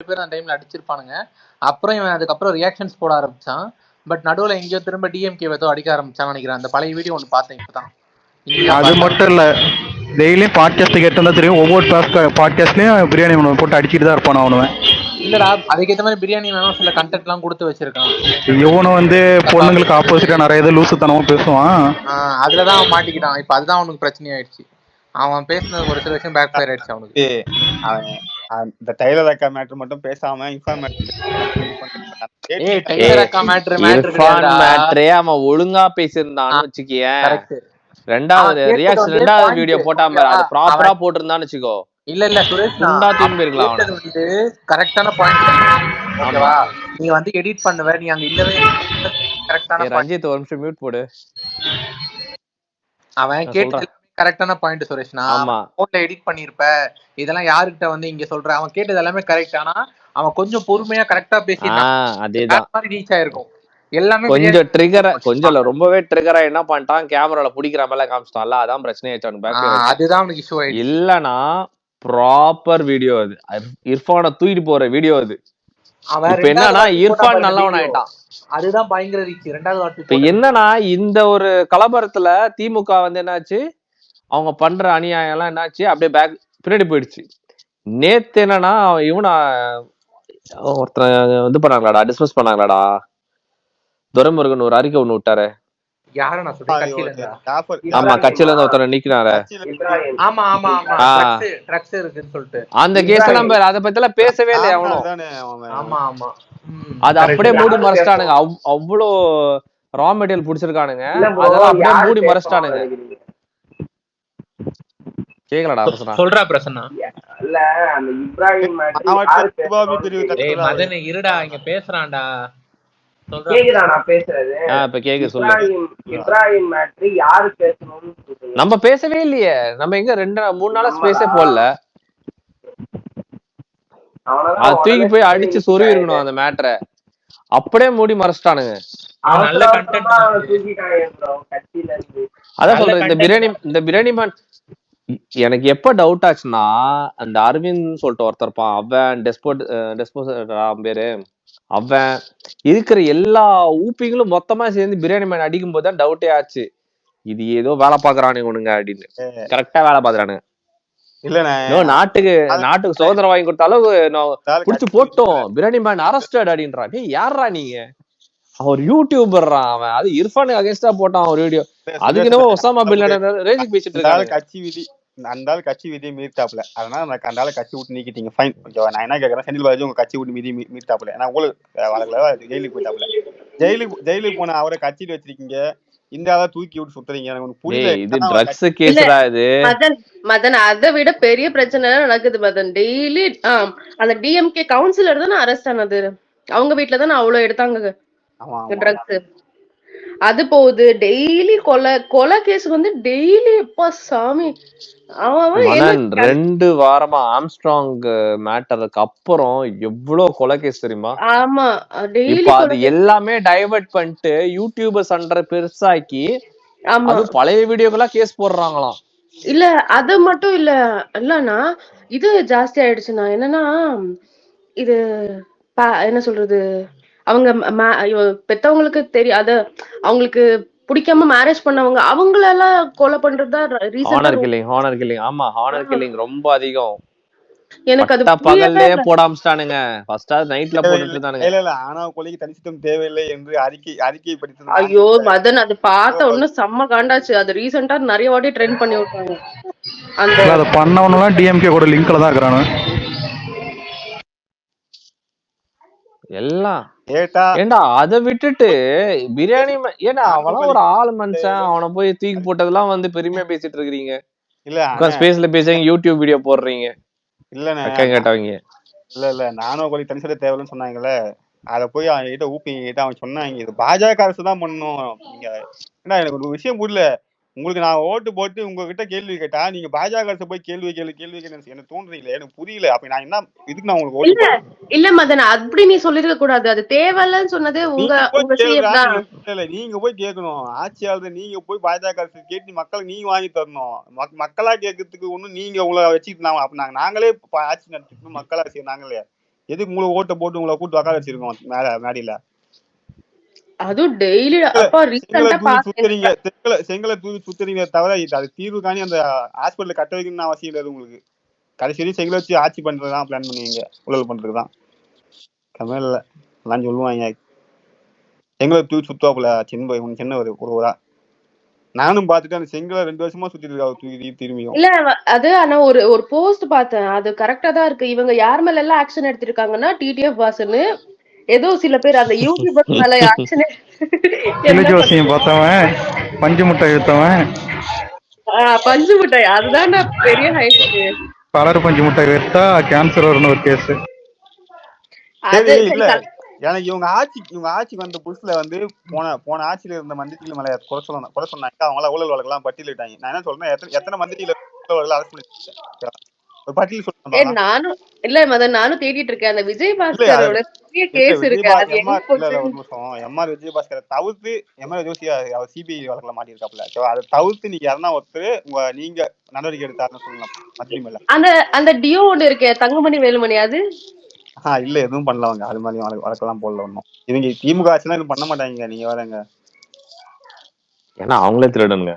பேரும் அந்த டைம்ல அடிச்சிருப்பானுங்க. அப்புறம் இவன் அதுக்கப்புறம் ரியாக்ஷன்ஸ் போட ஆரம்பிச்சான். பட் நடுவுல எங்கேயோ திரும்ப டிஎம்கே ஏதோ அடிக்க ஆரம்பிச்சான்னு நினைக்கிறேன். அந்த பழைய வீடியோ ஒன்று பார்த்தேன் இப்பதான். அது மட்டும் இல்ல, டெய்லியும் பாட்காஸ்ட் கேட்டு தெரியும், ஒவ்வொரு பாட்காஸ்ட்லயும் பிரியாணி உணவு போட்டு அடிச்சுட்டு தான் இருப்பான் அவனுவன். இல்லடா, அதுக்கேற்ற மாதிரி பிரியாணி வேணும் சில கண்டென்ட் எல்லாம் கொடுத்து வச்சிருக்கான். இவனும் வந்து பொண்ணுங்களுக்கு ஆப்போசிட்டா நிறைய இது லூசுத்தனமும் பேசுவான். அதுலதான் அவன் மாட்டிக்கிட்டான். இப்ப அதுதான் அவனுக்கு பிரச்சனை ஆயிடுச்சு. அவன் பேசினது ஒரு சில விஷயம் பேக் ஃபயர் ஆயிடுச்சு அவனுக்கு. இந்த டைலர் அக்கா மேட்டர் மட்டும் பேசாம அவன் ஒழுங்கா பேசியிருந்தான்னு வச்சுக்கேன். ரெண்டாவது வீடியோ போட்டாம அது ப்ராப்பரா போட்டிருந்தான்னு வச்சுக்கோ. இல்ல சுரேஷ், கரெக்டான பாயிண்ட். ஓகேவா, நீ வந்து எடிட் பண்ணுவ, நீ அங்க இல்லவே கரெக்டான. ரஞ்சித் ஒரு நிமிஷம் மியூட் போடு. அவன் கேட்டது கரெக்டான பாயிண்ட் சுரேஷ்னா. போன்ல எடிட் பண்ணிருப்ப, இதெல்லாம் யாருக்கிட்ட வந்து இங்க சொல்ற, அவன் கேட்டது எல்லாமே கரெக்ட். ஆனா அவன் கொஞ்சம் பொறுமையா கரெக்டா பேசிட்டான், அதேதான் ரீச் ஆயிருக்கும். எல்லாமே கொஞ்சம் ட்ரிகர், கொஞ்சம் இல்ல ரொம்பவே ட்ரிகரா என்ன பண்ணிட்டான், கேமரால புடிக்கிற மாதிரி காமிச்சிட்டான்ல, அதான் பிரச்சனை ஆயிடுச்சு. அதுதான் அவனுக்கு இஷ்யூ ஆயிடுச்சு. இல்லனா ப்ராப்பர் வீடியோ அது, இர்ஃபானை தூக்கிட்டு போற வீடியோ அது. இப்ப என்னன்னா இர்ஃபான் நல்லவன் ஆயிட்டான், அதுதான் பயங்கர ரீச். ரெண்டாவது இப்ப என்னன்னா இந்த ஒரு கலவரத்துல திமுக வந்து என்னாச்சு, அவங்க பண்ற அநியாயம் எல்லாம் என்னாச்சு, அப்படியே பேக் பின்னாடி போயிடுச்சு. நேத்து என்னன்னா இவனா ஒருத்தர் இது பண்ணாங்களாடா, டிஸ்கஸ் பண்ணாங்களாடா, துரைமுருகன் ஒரு அறிக்கை ஒண்ணு விட்டாரு. ஆமா, கட்சியில இருந்து ஒருத்தர் நீக்கினாரு. அந்த கேஸ் எல்லாம் பேர் அதை பத்தி எல்லாம் பேசவே இல்லை அவனும். அது அப்படியே மூடி மறைச்சிட்டானுங்க. அவ்வளோ ரா மெட்டீரியல் புடிச்சிருக்கானுங்க, அதெல்லாம் அப்படியே மூடி மறைச்சிட்டானுங்க. கேக்கலடா சொல்றா பிரசன்னா. இல்ல அந்த இப்ராஹிம் மதன் இருடா, இங்க பேசுறான்டா. கேக்குதா நான் பேசுறது? இப்ப கேக்கு சொல்லு. இப்ராஹிம் மேட்டர் யாரு பேசணும்னு நம்ம பேசவே இல்லையே. நம்ம எங்க 2-3 நாளா ஸ்பேஸே போடல. அது தூக்கி போய் அடிச்சு சொருவி இருக்கணும் அந்த மேட்டரை. அப்படியே மூடி மறைச்சிட்டானுங்க. அதான் சொல்றேன், இந்த பிரியாணி மேன் எனக்கு எப்ப டவுட் ஆச்சுன்னா, அந்த அரவிந்த் சொல்லிட்டு ஒருத்தர் இருப்பான், அவன் டெஸ்போஸ் பேரு, அவன் இருக்கிற எல்லா ஊப்பிங்களும் மொத்தமா சேர்ந்து பிரியாணி மேன் அடிக்கும் போதுதான் டவுட்டே ஆச்சு, இது ஏதோ வேலை பாக்குறானுங்க ஒண்ணுங்க அப்படின்னு. கரெக்டா வேலை பாக்குறானுங்க. நாட்டுக்கு சுதந்திரம் வாங்கி கொடுத்த அளவு புடிச்சு போட்டோம், பிரியாணி மேன் அரஸ்டட் அப்படின்றான். டேய் யாரா நீங்க? அவர் யூடியூபர்ரா அவன். அது இர்ஃபானுக்கு அகைன்ஸ்டா போட்டான் ஒரு வீடியோ. அதுக்கு என்னவோ ஒசாமா பின் லாடன் ரேஞ்சுக்கு பேசிட்டு இருக்காங்க. கட்சி விதி அந்த கட்சி விதியை மீறிட்டாப்ல, அதனால எனக்கு அந்த கட்சி விட்டு நீக்கிட்டீங்க, ஃபைன். கொஞ்சம் நான் என்ன கேட்கறேன், செந்தில் பாலாஜி உங்க கட்சி விட்டு மீறிட்டாப்ல, ஏன்னா உங்களுக்கு ஜெயிலுக்கு போயிட்டாப்ல. ஜெயிலுக்கு போன அவரை கட்சியில வச்சிருக்கீங்க, இந்த ஆளா தூக்கி விட்டு சுத்துறீங்க, எனக்கு புரியல. இது ட்ரக்ஸ் கேஸ்ரா இது. மதன் அதை விட பெரிய பிரச்சனை நடக்குது மதன். டெய்லி அந்த டிஎம்கே கவுன்சிலர் தானே அரெஸ்ட் ஆனது, அவங்க வீட்டுல தானே அவ்வளவு எடுத்தாங்க ட்ரக்ஸ். அது போகுது டெய்லி கொலை கேஸ் வந்து டெய்லி. எப்பா சாமி, 2 வாரமா ஆம்ஸ்ட்ராங் மேட்டருக்கு அப்புறம் எவ்வளவு கொலை கேஸ் தெரியுமா? ஆமா, இப்ப அது எல்லாமே டைவர்ட் பண்ணிட்டு யூடியூபர்ஸ் அண்டர் பெருசாக்கி அது பழைய வீடியோக்கெல்லாம் கேஸ் போடுறாங்களாம். இல்ல அது மட்டும் இல்ல, இல்லன்னா இது ஜாஸ்தி ஆயிடுச்சுன்னா என்னன்னா, இது என்ன சொல்றது, அவங்க பெத்தவங்களுக்கு தெரியும், அது அவங்களுக்கு பிடிக்காம மேரேஜ் பண்ணவங்க அவங்களெல்லாம் கொலை பண்றதா ஹானர் கில்லிங். ஆமா, ஹானர் கில்லிங் ரொம்ப அதிகம். எனக்கு அது பகல்லே போட ஆரம்பிச்சிட்டானுங்க. ஃபர்ஸ்ட் நைட்ல போட்டுட்டு இருந்தானுங்க. இல்ல ஆணவ கொலைக்கு தனிச்சிட்டம் தேவையில்லை என்று அறிக்கை படித்தது. ஐயோ மதன், அது பார்த்த ஒண்ணு செம்ம காண்டாச்சு. அது ரீசெண்டா நிறைய வாட்டி ட்ரெண்ட் பண்ணி விட்டாங்க. அந்த பண்ணவனெல்லாம் டிஎம்கே கூட லிங்க்ல தான் இருக்கானு எல்லாம். ஏண்டா அதை விட்டுட்டு பிரியாணி ஏன்னா அவெல்லாம் ஒரு ஆள் மனுஷன், அவனை போய் தூக்கி போட்டதெல்லாம் வந்து பெருமையா பேசிட்டு இருக்கிறீங்க. இல்ல ஸ்பேஸ்ல பேசுறீங்க, யூடியூப் வீடியோ போடுறீங்க. இல்ல கேட்டவங்க இல்ல நானும் கொலை தனிச்சட தேவைன்னு சொன்னாங்கல்ல, அத போய் அவன் கிட்ட ஊப்பிங்கிட்ட அவன் சொன்னாங்க, இது பாஜக அரசு தான் பண்ணணும். நீங்க ஏன்னா எனக்கு ஒரு விஷயம் புரியல, உங்களுக்கு நான் ஓட்டு போட்டு உங்ககிட்ட கேள்வி கேட்டா நீங்க பாஜக அரசு போய் கேள்வி எனக்கு தோன்றீங்களே, எனக்கு புரியல. அப்ப நான் என்ன இதுக்கு நான் உங்களுக்கு ஓட்டு இல்ல மதன், அப்படி நீ சொல்லிருக்க கூடாது. அது தேவையில்லன்னு சொன்னதே உங்க நீங்க போய் கேட்கணும். ஆட்சியாளர் நீங்க போய் பாஜக அரசு கேட்டு மக்களுக்கு நீங்க வாங்கி தரணும். மக்களா கேட்கறதுக்கு ஒண்ணும் நீங்க உங்களை வச்சுக்கிட்டு அப்ப நாங்களே ஆட்சி நடத்திக்கணும், மக்களா செய்ய நாங்களே எதுக்கு உங்களுக்கு ஓட்டை போட்டு உங்களை கூட்டு உட்கார வச்சிருக்கோம் மேடையில? அதுவும் டெய்லி அப்பா ரீசெண்டா செங்கலை தூக்கி சுத்துறீங்க தவிர அது தீர்வு காணி அந்த ஹாஸ்பிட்டல் கட்ட வைக்கணும்னு அவசியம் இல்லை உங்களுக்கு. கடைசி வரையும் செங்கலை வச்சு ஆட்சி பண்றதுதான் பிளான் பண்ணுவீங்க, ஊழல் பண்றதுதான். கமல்ல எல்லாம் சொல்லுவாங்க செங்கலை தூக்கி சுத்துவாப்புல சின்ன ஒரு ஊரா. நானும் பாத்துட்டு அந்த செங்கலை 2 வருஷமா சுத்திட்டு இருக்கா தூக்கி திரும்பியும். இல்ல அது ஆனா ஒரு போஸ்ட் பார்த்தேன், அது கரெக்டா தான் இருக்கு. இவங்க யார் மேல எல்லாம் ஆக்ஷன் எடுத்திருக்காங்கன்னா டிடிஎஃப் வாசன்னு ஏதோ சில பேர் அந்த யூடியூபர் மேல ஆக்ஷன் ஜோசியம் பார்த்தவன், பஞ்சு முட்டை வித்தவன், பஞ்சு மிட்டாய் அதுதான் பெரிய ஹைலைட். கலர் பஞ்சு முட்டை வித்தா கேன்சர் வரும்னு ஒரு கேஸ். இல்ல எனக்கு இவங்க ஆட்சிக்கு வந்த புதுசுல வந்து போன ஆட்சியில இருந்த மந்திரிகள் மேல குறை சொன்னாங்க. அவங்கள ஊழல் வழக்கெல்லாம் பட்டியலிட்டாங்க. நான் என்ன சொல்றேன், எத்தனை மந்திரிகள் அரசு பண்ணிருக்காங்க ஒரு பட்டியல் சொல்றேன். நானும் தேடிட்டு இருக்கேன். அந்த விஜயபாஸ்கரோட கேஸ் இருக்கு. எம்ஆர் விஜயபாஸ்கரை தவிர்த்து எம்ஆர் ஜோசி அவர் சிபிஐ வழக்குல மாட்டிருக்காப்ல. அதை தவிர்த்து நீங்க யாருன்னா ஒருத்தர் நீங்க நடவடிக்கை எடுத்தாருன்னு சொல்லலாம் மந்திரி மேல. அந்த டியோ ஒண்ணு இருக்கே தங்கமணி வேலுமணி, அது இல்ல எதுவும் பண்ணலவங்க. அது மாதிரி வழக்கெல்லாம் போடல ஒன்னும். இவங்க திமுக ஆட்சிலாம் எதுவும் பண்ண மாட்டாங்க. நீங்க வரங்க, ஏன்னா அவங்களே திருடனுங்க.